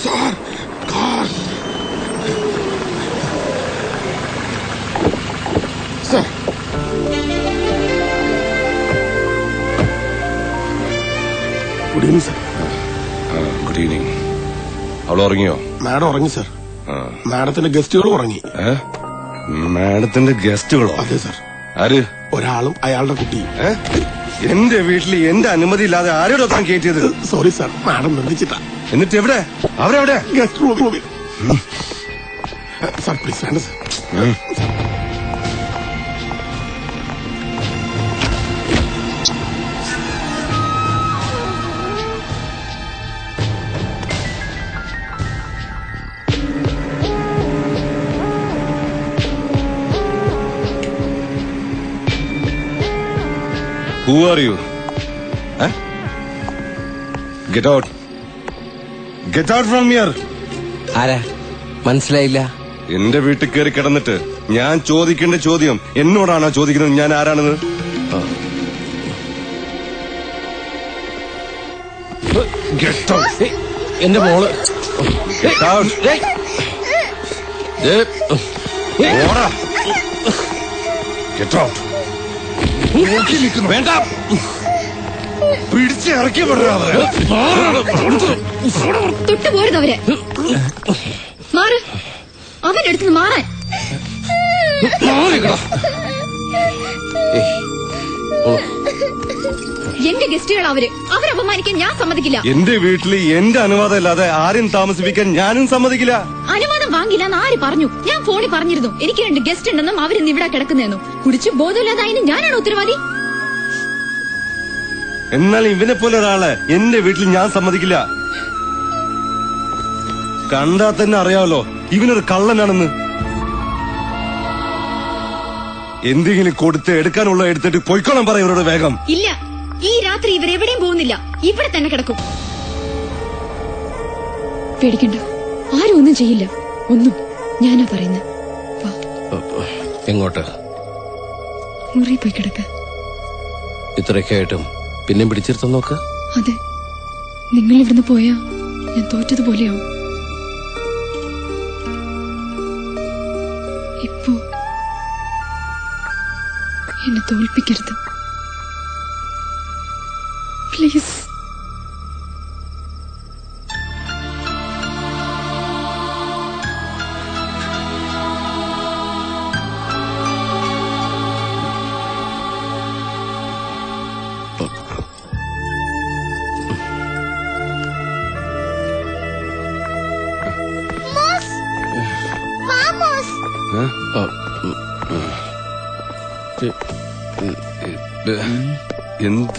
Sir, car. Sir. Good evening, sir. Good evening. അവള് ഉറങ്ങിയോ? Madam ഉറങ്ങി, സർ. മാഡത്തിന്റെ ഗസ്റ്റുകളും ഉറങ്ങി. മാഡത്തിന്റെ ഗസ്റ്റുകളോ? അതെ, സർ. ആര്? ഒരാളും അയാളുടെ കുട്ടിയും. എന്റെ വീട്ടിൽ എന്റെ അനുമതി ഇല്ലാതെ ആരോടോ താൻ കയറ്റിയത്? Sorry, sir. മാഡം നിർദ്ദിച്ചിട്ടാ. എന്നിട്ട് എവിടെ? അവരെവിടെ? ഗസ്റ്റ് റൂമിൽ. സർ, പ്ലീസ് വേണ്ട, sir. Who are you? Get out. Get out from here. ആരാ? മനസ്സിലായില്ല. എന്റെ വീട്ടിൽ കയറി കിടന്നിട്ട് ഞാൻ ചോദിക്കേണ്ട ചോദ്യം എന്നോടാണോ ചോദിക്കുന്നത് ഞാൻ ആരാണെന്ന്? Get out. എന്റെ മോള്. Get out. ഓടാ. Get out. വേണ്ട, പിടിച്ച് ഇറക്കി വിടാതെ. തൊട്ടുപോരുത് അവരെ. മാറ്, അവന്റെ അടുത്ത് മാറാൻ. എന്റെ ഗസ്റ്റുകൾ അവരെ അപമാനിക്കാൻ ഞാൻ സമ്മതിക്കില്ല. എന്റെ വീട്ടിൽ എന്റെ അനുവാദം ഇല്ലാതെ ആരും താമസിപ്പിക്കാൻ ഞാനും സമ്മതിക്കില്ല. അനുവാദം വാങ്ങില്ല എന്ന് ആര് പറഞ്ഞു? ഞാൻ ഫോണിൽ പറഞ്ഞിരുന്നു എനിക്ക് 2 ഗസ്റ്റ് ഉണ്ടെന്നും അവരിന്ന് ഇവിടെ കിടക്കുന്നെന്നും. കുടിച്ച് ബോധമില്ലാതായതിന് ഞാനാണ് ഉത്തരവാദി. എന്നാൽ ഇവനെ പോലെ ഒരാളെ എന്റെ വീട്ടിൽ ഞാൻ സമ്മതിക്കില്ല. കണ്ടാ തന്നെ അറിയാമല്ലോ ഇവനൊരു കള്ളനാണെന്ന്. എന്തെങ്കിലും കൊടുത്ത് എടുക്കാനുള്ള എടുത്തിട്ട് പൊയ്ക്കോളം പറ ഇവരോട് വേഗം. ഇല്ല, ഈ രാത്രി ഇവരെവിടെയും പോകുന്നില്ല, ഇവിടെ തന്നെ കിടക്കും. പേടിക്കണ്ട, ആരും ഒന്നും ചെയ്യില്ല. ഒന്നും ഞാനാ പറയുന്നത്. എങ്ങോട്ട്? മുറി പോയി കിടക്ക. ഇത്രയൊക്കെ ആയിട്ടും പിന്നെ പിടിച്ചിരുത്താൻ നോക്ക്. അതെ, നിങ്ങൾ ഇവിടുന്ന് പോയാ ഞാൻ തോറ്റതുപോലെയാവും. ഇപ്പോ എന്നെ തോൽപ്പിക്കരുത് പ്ലീസ്. എന്ത്